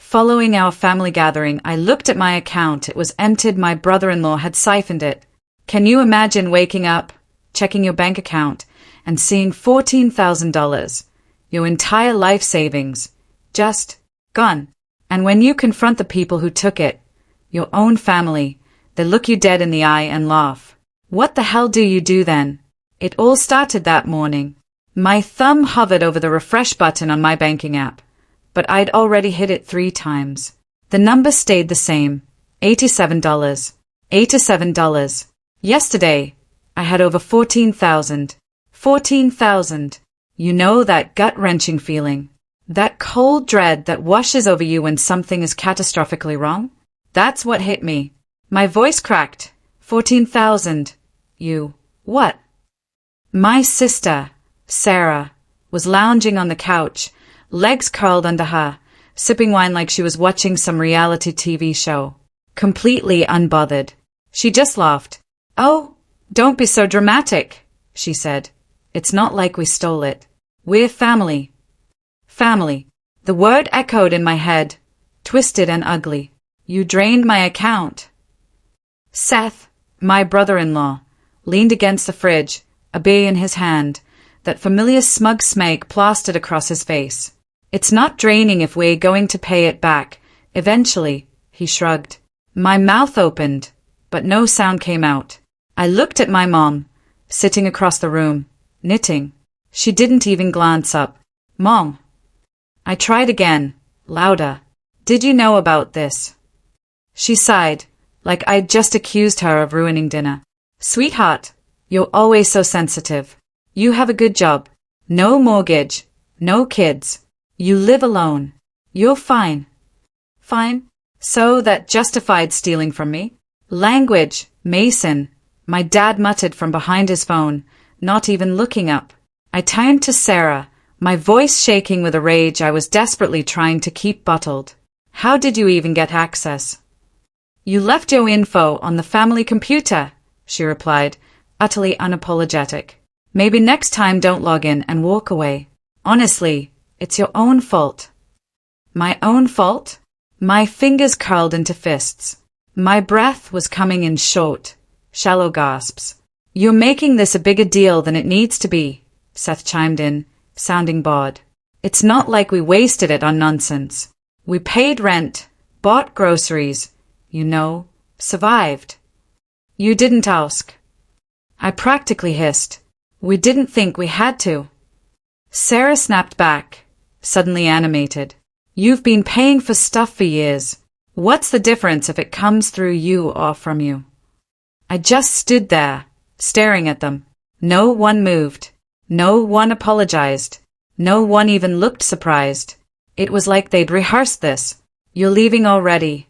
Following our family gathering, I looked at my account. It was emptied. My brother-in-law had siphoned it. Can you imagine waking up, checking your bank account, and seeing $14,000, your entire life savings, just gone? And when you confront the people who took it, your own family, they look you dead in the eye and laugh. What the hell do you do then? It all started that morning. My thumb hovered over the refresh button on my banking app, but I'd already hit it 3 times. The number stayed the same. $87. $87. Yesterday, I had over 14,000. 14,000. You know that gut-wrenching feeling? That cold dread that washes over you when something is catastrophically wrong? That's what hit me. My voice cracked. 14,000. You. What? My sister, Sarah, was lounging on the couch, legs curled under her, sipping wine like she was watching some reality TV show. Completely unbothered. She just laughed. "Oh, don't be so dramatic," she said. "It's not like we stole it. We're family." Family. The word echoed in my head, twisted and ugly. "You drained my account." Seth, my brother-in-law, leaned against the fridge, a beer in his hand, that familiar smug smirk plastered across his face. "It's not draining if we're going to pay it back. Eventually," he shrugged. My mouth opened, but no sound came out. I looked at my mom, sitting across the room, knitting. She didn't even glance up. "Mom." I tried again, louder. "Did you know about this?" She sighed, like I'd just accused her of ruining dinner. "Sweetheart, you're always so sensitive. You have a good job. No mortgage. No kids. You live alone. You're fine." Fine? So that justified stealing from me? Language, Mason, my dad muttered from behind his phone, not even looking up. I turned to Sarah, my voice shaking with a rage I was desperately trying to keep bottled. "How did you even get access?" "You left your info on the family computer," she replied, utterly unapologetic. "Maybe next time don't log in and walk away. Honestly, it's your own fault." My own fault? My fingers curled into fists. My breath was coming in short, shallow gasps. "You're making this a bigger deal than it needs to be," Seth chimed in, sounding bored. "It's not like we wasted it on nonsense. We paid rent, bought groceries, survived." "You didn't ask." I practically hissed. "We didn't think we had to." Sarah snapped back, suddenly animated. "You've been paying for stuff for years. What's the difference if it comes through you or from you?" I just stood there, staring at them. No one moved. No one apologized. No one even looked surprised. It was like they'd rehearsed this. "You're leaving already?"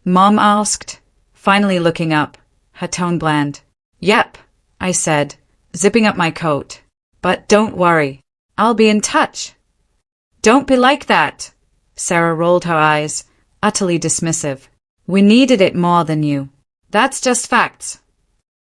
Mom asked, finally looking up, her tone bland. "Yep," I said, zipping up my coat. "But don't worry. I'll be in touch." "Don't be like that." Sarah rolled her eyes, utterly dismissive. "We needed it more than you. That's just facts."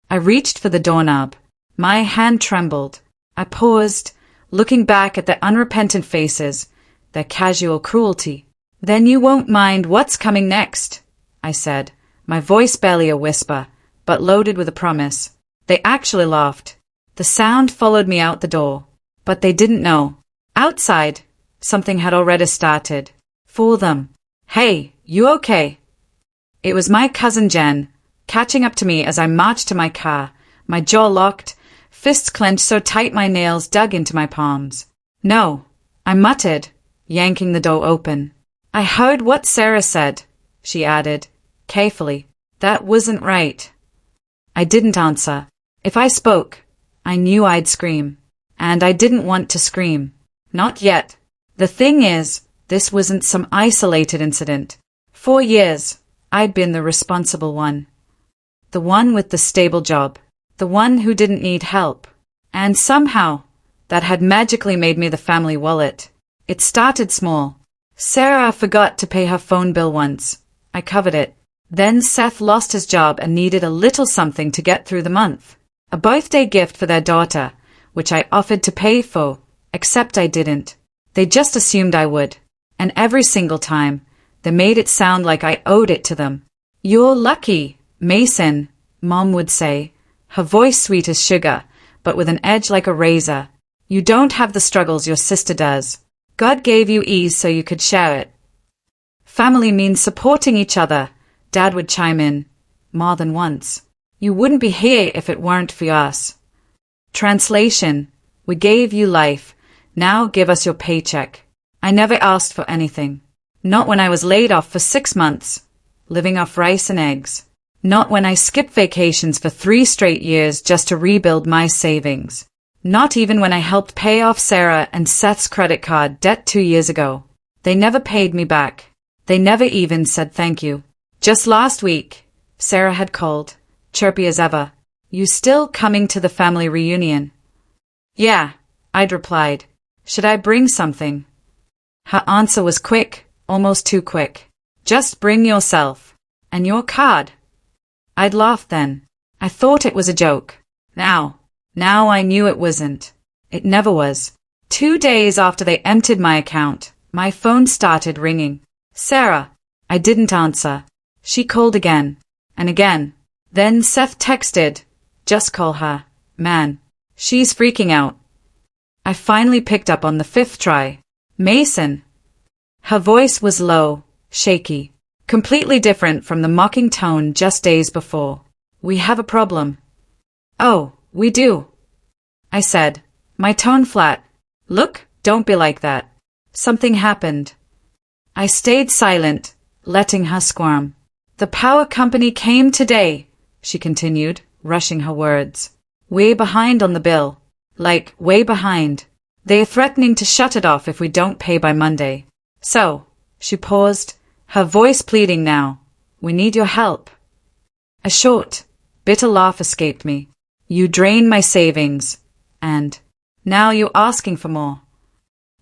I reached for the doorknob. My hand trembled. I paused, looking back at their unrepentant faces, their casual cruelty. "Then you won't mind what's coming next," I said, my voice barely a whisper, but loaded with a promise. They actually laughed. The sound followed me out the door. But they didn't know. Outside, something had already started. For them. "Hey, you okay?" It was my cousin Jen, catching up to me as I marched to my car, my jaw locked, fists clenched so tight my nails dug into my palms. "No," I muttered, yanking the door open. "I heard what Sarah said," she added, carefully. "That wasn't right." I didn't answer. If I spoke, I knew I'd scream. And I didn't want to scream. Not yet. The thing is, this wasn't some isolated incident. For years, I'd been the responsible one. The one with the stable job. The one who didn't need help. And somehow, that had magically made me the family wallet. It started small. Sarah forgot to pay her phone bill once. I covered it. Then Seth lost his job and needed a little something to get through the month. A birthday gift for their daughter, which I offered to pay for, except I didn't. They just assumed I would. And every single time, They made it sound like I owed it to them. You're lucky, Mason, Mom would say, her voice sweet as sugar, but with an edge like a razor. You don't have the struggles your sister does. God gave you ease so you could share it. Family means supporting each other, Dad would chime in, more than once. You wouldn't be here if it weren't for us. Translation: we gave you life, now give us your paycheck. I never asked for anything. Not when I was laid off for 6 months, living off rice and eggs. Not when I skipped vacations for 3 straight years just to rebuild my savings. Not even when I helped pay off Sarah and Seth's credit card debt 2 years ago. They never paid me back. They never even said thank you. Just last week, Sarah had called, chirpy as ever. You still coming to the family reunion? Yeah, I'd replied. Should I bring something? Her answer was quick, almost too quick. Just bring yourself. And your card. I'd laughed then. I thought it was a joke. Now I knew it wasn't. It never was. 2 days after they emptied my account, my phone started ringing. Sarah. I didn't answer. She called again. And again. Then Seth texted. Just call her. Man. She's freaking out. I finally picked up on the 5th try. Mason. Her voice was low, shaky, completely different from the mocking tone just days before. We have a problem. Oh, we do, I said, my tone flat. Look, don't be like that. Something happened. I stayed silent, letting her squirm. The power company came today, she continued, rushing her words. Way behind on the bill. Like, way behind. They're threatening to shut it off if we don't pay by Monday. So, she paused, her voice pleading now. We need your help. A short, bitter laugh escaped me. You drained my savings. And now you're asking for more.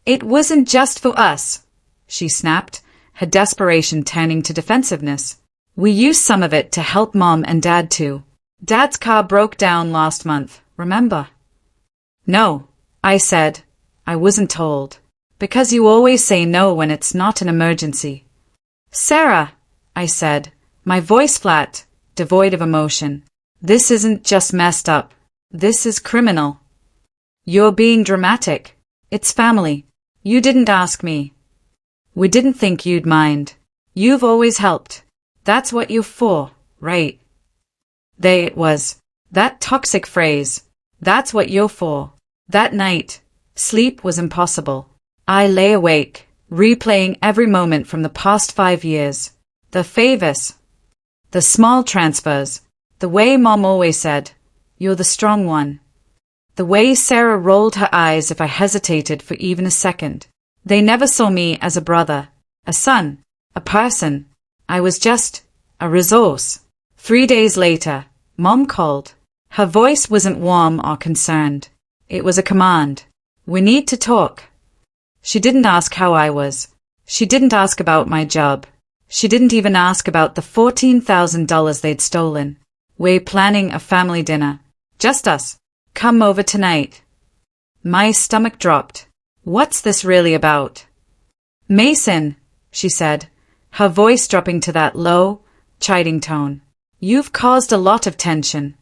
It wasn't just for us, she snapped, her desperation turning to defensiveness. We used some of it to help Mom and Dad too. Dad's car broke down last month, remember? No, I said. I wasn't told. Because you always say no when it's not an emergency. Sarah, I said, my voice flat, devoid of emotion. This isn't just messed up. This is criminal. You're being dramatic. It's family. You didn't ask me. We didn't think you'd mind. You've always helped. That's what you're for, right? It was. That toxic phrase. That's what you're for. That night, sleep was impossible. I lay awake, replaying every moment from the past 5 years. The favors. The small transfers. The way Mom always said, you're the strong one. The way Sarah rolled her eyes if I hesitated for even a second. They never saw me as a brother, a son, a person. I was just a resource. 3 days later, Mom called. Her voice wasn't warm or concerned. It was a command. We need to talk. She didn't ask how I was. She didn't ask about my job. She didn't even ask about the $14,000 they'd stolen. We're planning a family dinner. Just us. Come over tonight. My stomach dropped. What's this really about? Mason, she said, her voice dropping to that low, chiding tone. You've caused a lot of tension.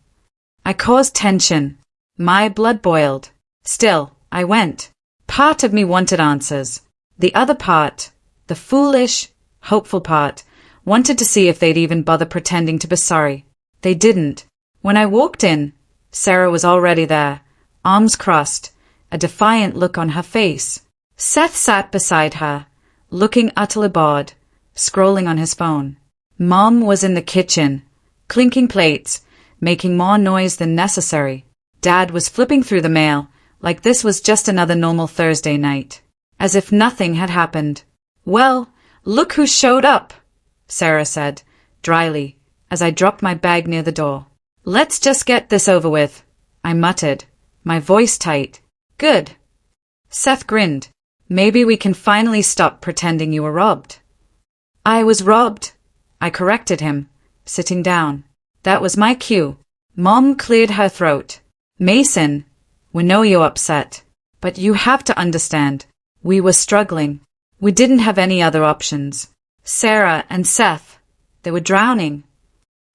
I caused tension. My blood boiled. Still, I went. Part of me wanted answers. The other part, the foolish, hopeful part, wanted to see if they'd even bother pretending to be sorry. They didn't. When I walked in, Sarah was already there, arms crossed, a defiant look on her face. Seth sat beside her, looking utterly bored, scrolling on his phone. Mom was in the kitchen, clinking plates, making more noise than necessary. Dad was flipping through the mail, like this was just another normal Thursday night, as if nothing had happened. Well, look who showed up, Sarah said, dryly, as I dropped my bag near the door. Let's just get this over with, I muttered, my voice tight. Good. Seth grinned. Maybe we can finally stop pretending you were robbed. I was robbed, I corrected him, sitting down. That was my cue. Mom cleared her throat. Mason, we know you're upset, but you have to understand. We were struggling. We didn't have any other options. Sarah and Seth. They were drowning.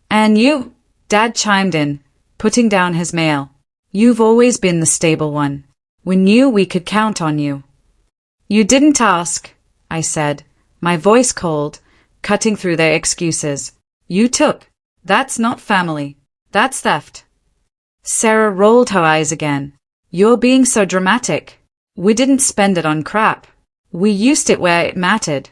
And you, Dad chimed in, putting down his mail. You've always been the stable one. We knew we could count on you. You didn't ask, I said, my voice cold, cutting through their excuses. You took. That's not family. That's theft. Sarah rolled her eyes again. You're being so dramatic. We didn't spend it on crap. We used it where it mattered.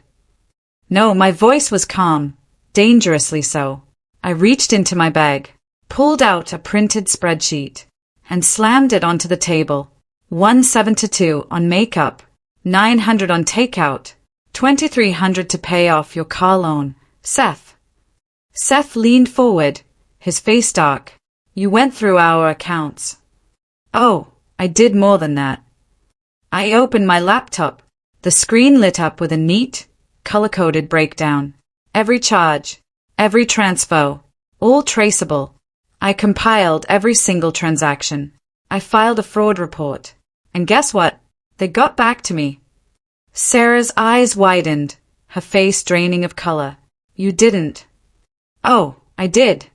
No, my voice was calm, dangerously so. I reached into my bag, pulled out a printed spreadsheet, and slammed it onto the table. 172 on makeup, 900 on takeout, 2,300 to pay off your car loan. Seth. Seth leaned forward, his face dark. You went through our accounts. Oh, I did more than that. I opened my laptop. The screen lit up with a neat, color-coded breakdown. Every charge, every transfer, all traceable. I compiled every single transaction. I filed a fraud report. And guess what? They got back to me. Sarah's eyes widened, her face draining of color. You didn't. Oh, I did.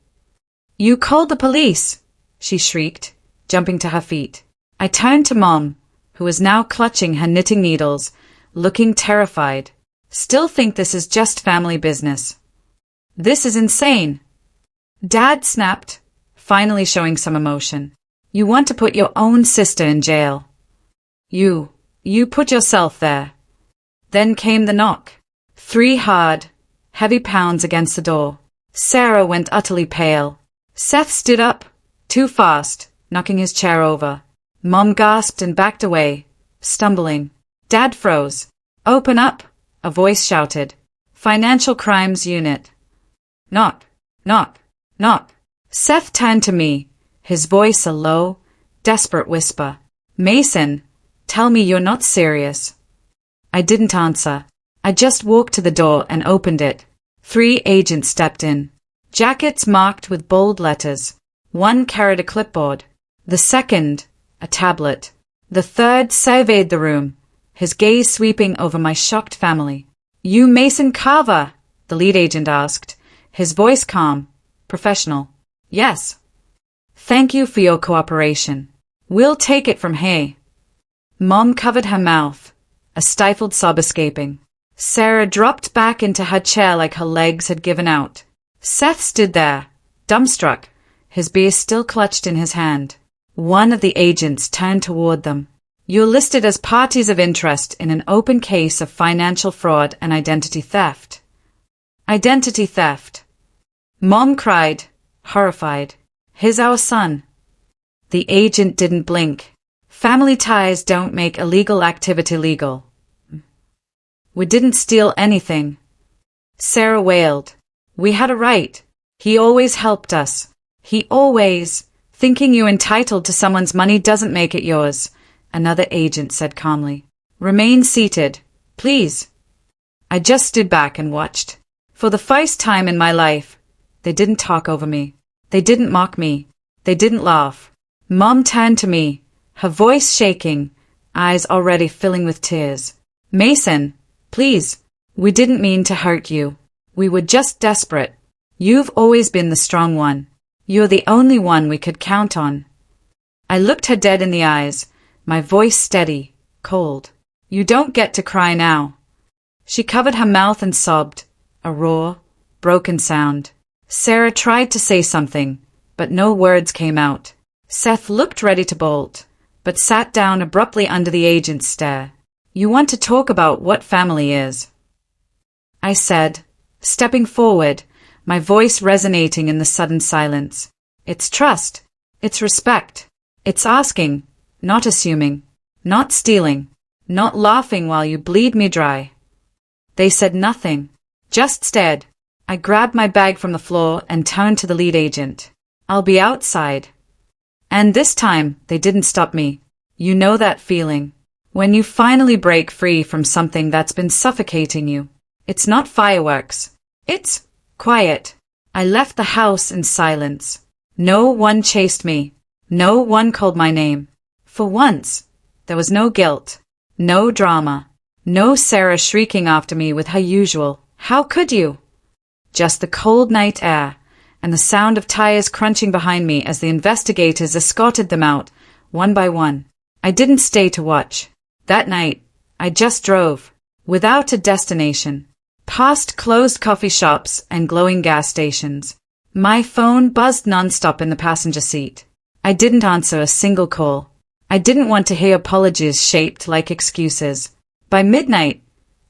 You called the police, she shrieked, jumping to her feet. I turned to Mom, who was now clutching her knitting needles, looking terrified. Still think this is just family business. This is insane. Dad snapped, finally showing some emotion. You want to put your own sister in jail. You put yourself there. Then came the knock. 3 hard, heavy pounds against the door. Sarah went utterly pale. Seth stood up, too fast, knocking his chair over. Mom gasped and backed away, stumbling. Dad froze. Open up, a voice shouted. Financial Crimes Unit. Knock, knock, knock. Seth turned to me, his voice a low, desperate whisper. Mason, tell me you're not serious. I didn't answer. I just walked to the door and opened it. 3 agents stepped in. Jackets marked with bold letters. One carried a clipboard. The second, a tablet. The third surveyed the room, his gaze sweeping over my shocked family. You Mason Carver? The lead agent asked, his voice calm, professional. Yes. Thank you for your cooperation. We'll take it from here. Mom covered her mouth, a stifled sob escaping. Sarah dropped back into her chair like her legs had given out. Seth stood there, dumbstruck, his beer still clutched in his hand. One of the agents turned toward them. You're listed as parties of interest in an open case of financial fraud and identity theft. Identity theft. Mom cried, horrified. He's our son. The agent didn't blink. Family ties don't make illegal activity legal. We didn't steal anything. Sarah wailed. We had a right. He always helped us. He always. Thinking you're entitled to someone's money doesn't make it yours, another agent said calmly. Remain seated, please. I just stood back and watched. For the first time in my life, they didn't talk over me. They didn't mock me. They didn't laugh. Mom turned to me, her voice shaking, eyes already filling with tears. Mason, please, we didn't mean to hurt you. We were just desperate. You've always been the strong one. You're the only one we could count on. I looked her dead in the eyes, my voice steady, cold. You don't get to cry now. She covered her mouth and sobbed, a raw, broken sound. Sarah tried to say something, but no words came out. Seth looked ready to bolt, but sat down abruptly under the agent's stare. You want to talk about what family is? I said, stepping forward, my voice resonating in the sudden silence. It's trust. It's respect. It's asking, not assuming, not stealing, not laughing while you bleed me dry. They said nothing, just stared. I grabbed my bag from the floor and turned to the lead agent. I'll be outside. And this time, they didn't stop me. You know that feeling. When you finally break free from something that's been suffocating you. It's not fireworks. It's quiet. I left the house in silence. No one chased me. No one called my name. For once, there was no guilt, no drama, no Sarah shrieking after me with her usual, How could you? Just the cold night air, and the sound of tires crunching behind me as the investigators escorted them out, one by one. I didn't stay to watch. That night, I just drove, without a destination, past closed coffee shops and glowing gas stations. My phone buzzed nonstop in the passenger seat. I didn't answer a single call. I didn't want to hear apologies shaped like excuses. By midnight,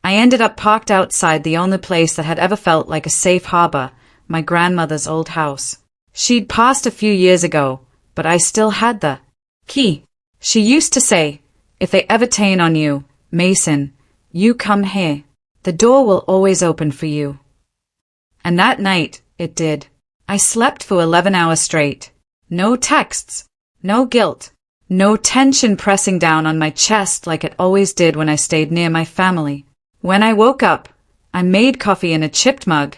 I ended up parked outside the only place that had ever felt like a safe harbor, my grandmother's old house. She'd passed a few years ago, but I still had the key. She used to say, if they ever turn on you, Mason, you come here. The door will always open for you. And that night, it did. I slept for 11 hours straight. No texts, no guilt, no tension pressing down on my chest like it always did when I stayed near my family. When I woke up, I made coffee in a chipped mug,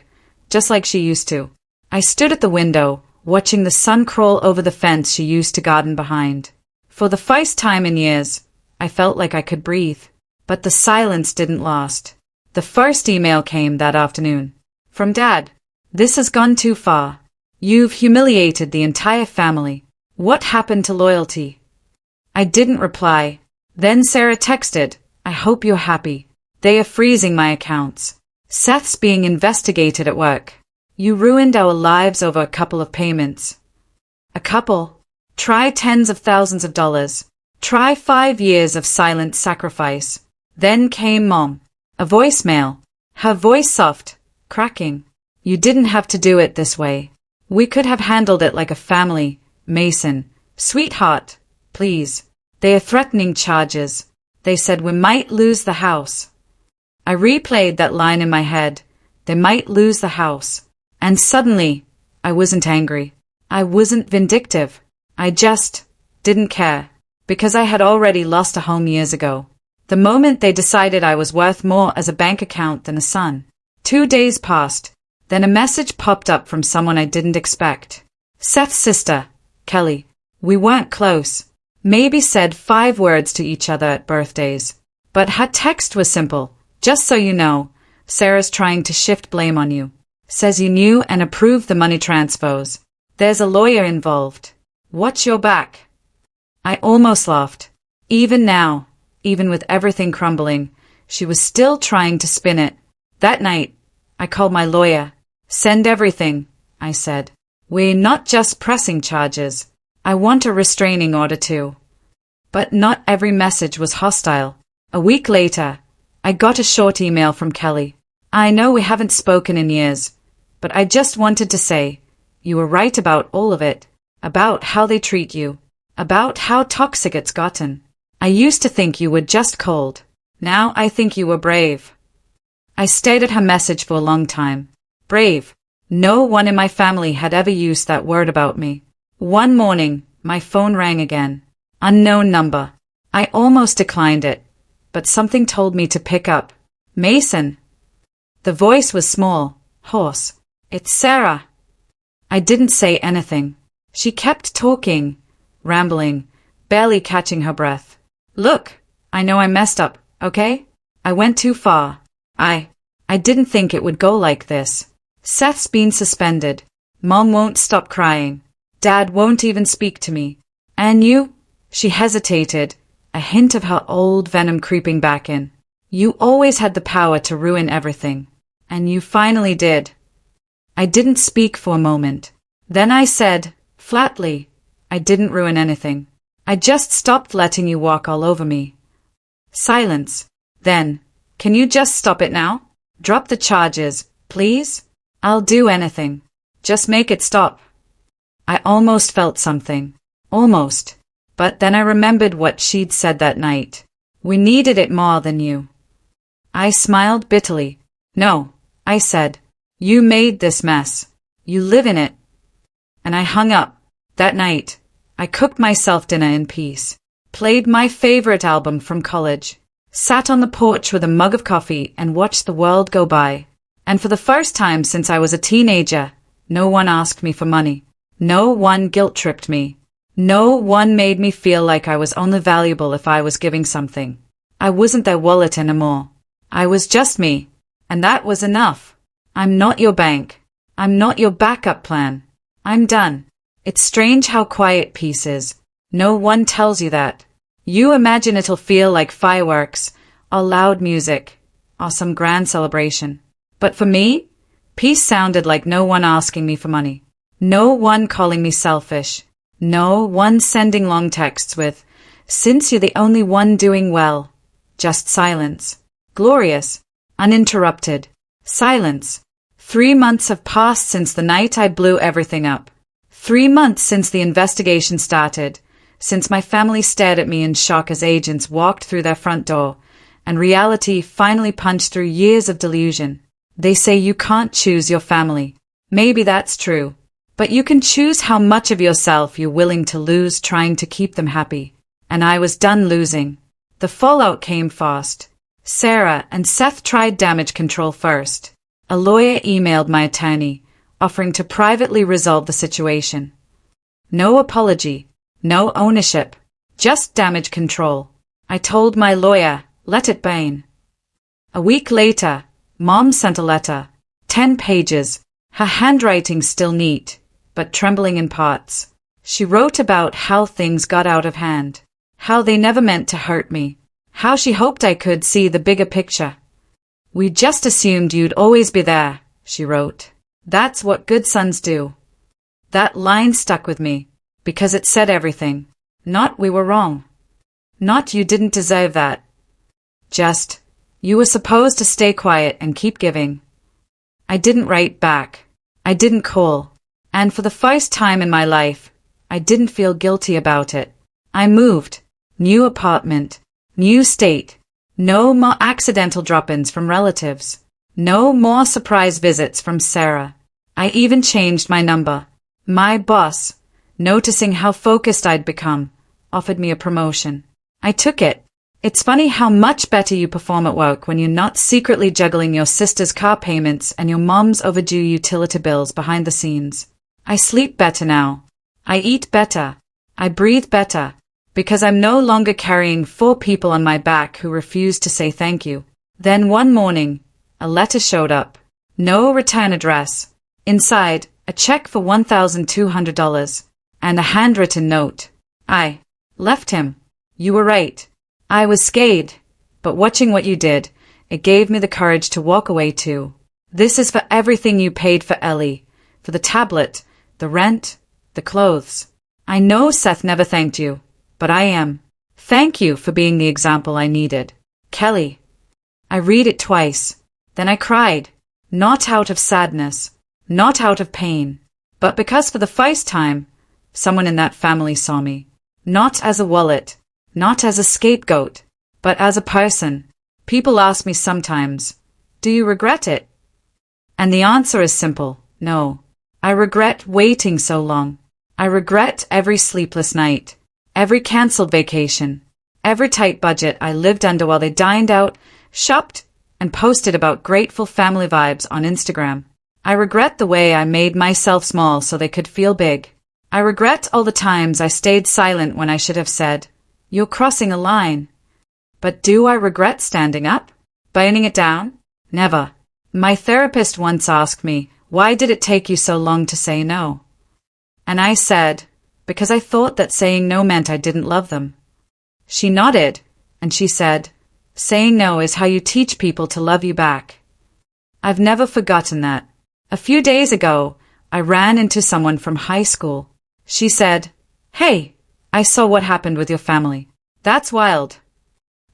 just like she used to. I stood at the window, watching the sun crawl over the fence she used to garden behind. For the first time in years, I felt like I could breathe. But the silence didn't last. The first email came that afternoon. From Dad. This has gone too far. You've humiliated the entire family. What happened to loyalty? I didn't reply. Then Sarah texted, I hope you're happy. They are freezing my accounts. Seth's being investigated at work. You ruined our lives over a couple of payments. A couple? Try tens of thousands of dollars. Try 5 years of silent sacrifice. Then came Mom. A voicemail. Her voice soft, cracking. You didn't have to do it this way. We could have handled it like a family, Mason. Sweetheart, please. They are threatening charges. They said we might lose the house. I replayed that line in my head. They might lose the house. And suddenly, I wasn't angry. I wasn't vindictive. I just didn't care. Because I had already lost a home years ago. The moment they decided I was worth more as a bank account than a son. 2 days passed. Then a message popped up from someone I didn't expect. Seth's sister, Kelly. We weren't close. Maybe said 5 words to each other at birthdays. But her text was simple. Just so you know, Sarah's trying to shift blame on you. Says you knew and approved the money transfers. There's a lawyer involved. Watch your back. I almost laughed. Even now, even with everything crumbling, she was still trying to spin it. That night, I called my lawyer. Send everything, I said. We're not just pressing charges. I want a restraining order too. But not every message was hostile. A week later, I got a short email from Kelly. I know we haven't spoken in years, but I just wanted to say, you were right about all of it. About how they treat you. About how toxic it's gotten. I used to think you were just cold. Now I think you were brave. I stared at her message for a long time. Brave. No one in my family had ever used that word about me. One morning, my phone rang again. Unknown number. I almost declined it, but something told me to pick up. Mason. The voice was small, hoarse. It's Sarah. I didn't say anything. She kept talking, rambling, barely catching her breath. Look, I know I messed up, okay? I went too far. I didn't think it would go like this. Seth's been suspended. Mom won't stop crying. Dad won't even speak to me. And you? She hesitated, a hint of her old venom creeping back in. You always had the power to ruin everything. And you finally did. I didn't speak for a moment. Then I said, flatly, I didn't ruin anything. I just stopped letting you walk all over me. Silence. Then, can you just stop it now? Drop the charges, please? I'll do anything. Just make it stop. I almost felt something. Almost. But then I remembered what she'd said that night. We needed it more than you. I smiled bitterly. No, I said. You made this mess. You live in it. And I hung up. That night, I cooked myself dinner in peace. Played my favorite album from college. Sat on the porch with a mug of coffee and watched the world go by. And for the first time since I was a teenager, no one asked me for money. No one guilt-tripped me. No one made me feel like I was only valuable if I was giving something. I wasn't their wallet anymore. I was just me. And that was enough. I'm not your bank. I'm not your backup plan. I'm done. It's strange how quiet peace is. No one tells you that. You imagine it'll feel like fireworks, or loud music, or some grand celebration. But for me, peace sounded like no one asking me for money. No one calling me selfish. No one sending long texts with, "Since you're the only one doing well." Just silence. Glorious. Uninterrupted. Silence. 3 months have passed since the night I blew everything up. 3 months since the investigation started, since my family stared at me in shock as agents walked through their front door, and reality finally punched through years of delusion. They say you can't choose your family. Maybe that's true. But you can choose how much of yourself you're willing to lose trying to keep them happy. And I was done losing. The fallout came fast. Sarah and Seth tried damage control first. A lawyer emailed my attorney, offering to privately resolve the situation. No apology, no ownership, just damage control. I told my lawyer, let it burn. A week later, Mom sent a letter, 10 pages, her handwriting still neat, but trembling in parts. She wrote about how things got out of hand, how they never meant to hurt me, how she hoped I could see the bigger picture. "We just assumed you'd always be there," she wrote. "That's what good sons do." That line stuck with me, because it said everything. Not we were wrong. Not you didn't deserve that. Just, you were supposed to stay quiet and keep giving. I didn't write back. I didn't call. And for the first time in my life, I didn't feel guilty about it. I moved. New apartment. New state. No more accidental drop-ins from relatives. No more surprise visits from Sarah. I even changed my number. My boss, noticing how focused I'd become, offered me a promotion. I took it. It's funny how much better you perform at work when you're not secretly juggling your sister's car payments and your mom's overdue utility bills behind the scenes. I sleep better now. I eat better. I breathe better. Because I'm no longer carrying 4 people on my back who refuse to say thank you. Then one morning, a letter showed up. No return address. Inside, a check for $1,200 and a handwritten note. I left him. You were right. I was scared, but watching what you did, it gave me the courage to walk away too. This is for everything you paid for Ellie, for the tablet, the rent, the clothes. I know Seth never thanked you, but I am. Thank you for being the example I needed. Kelly. I read it twice. Then I cried. Not out of sadness, not out of pain, but because for the first time, someone in that family saw me. Not as a wallet, not as a scapegoat, but as a person. People ask me sometimes, do you regret it? And the answer is simple, no. I regret waiting so long. I regret every sleepless night, every cancelled vacation, every tight budget I lived under while they dined out, shopped, and posted about grateful family vibes on Instagram. I regret the way I made myself small so they could feel big. I regret all the times I stayed silent when I should have said, you're crossing a line. But do I regret standing up? Burning it down? Never. My therapist once asked me, why did it take you so long to say no? And I said, because I thought that saying no meant I didn't love them. She nodded, and she said, saying no is how you teach people to love you back. I've never forgotten that. A few days ago, I ran into someone from high school. She said, hey, I saw what happened with your family. That's wild.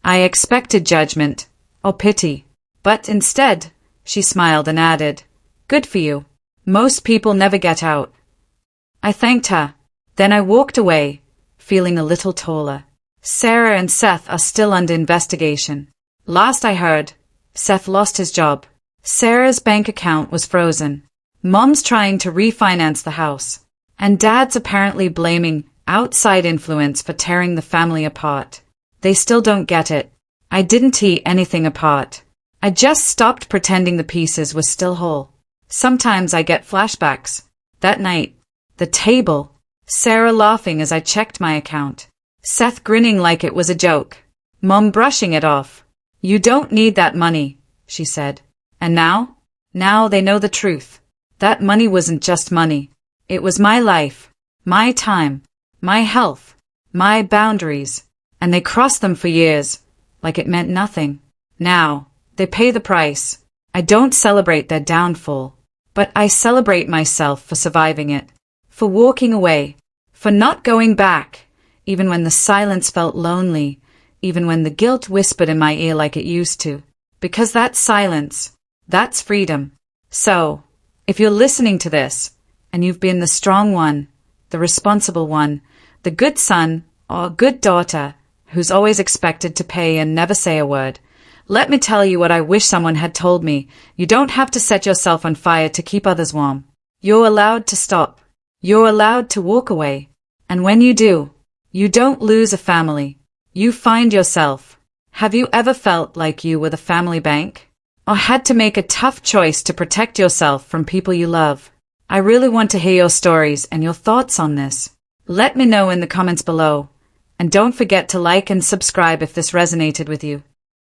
I expected judgment, or pity, but instead, she smiled and added, good for you. Most people never get out. I thanked her. Then I walked away, feeling a little taller. Sarah and Seth are still under investigation. Last I heard, Seth lost his job. Sarah's bank account was frozen. Mom's trying to refinance the house. And Dad's apparently blaming outside influence for tearing the family apart. They still don't get it. I didn't tear anything apart. I just stopped pretending the pieces were still whole. Sometimes I get flashbacks. That night, the table, Sarah laughing as I checked my account. Seth grinning like it was a joke. Mom brushing it off. You don't need that money, she said. And now? Now they know the truth. That money wasn't just money. It was my life, my time, my health, my boundaries, and they crossed them for years, like it meant nothing. Now, they pay the price. I don't celebrate their downfall, but I celebrate myself for surviving it, for walking away, for not going back, even when the silence felt lonely, even when the guilt whispered in my ear like it used to. Because that's silence. That's freedom. So, if you're listening to this, and you've been the strong one, the responsible one, the good son or good daughter who's always expected to pay and never say a word, let me tell you what I wish someone had told me. You don't have to set yourself on fire to keep others warm. You're allowed to stop. You're allowed to walk away. And when you do, you don't lose a family. You find yourself. Have you ever felt like you were the family bank? Or had to make a tough choice to protect yourself from people you love? I really want to hear your stories and your thoughts on this. Let me know in the comments below. And don't forget to like and subscribe if this resonated with you.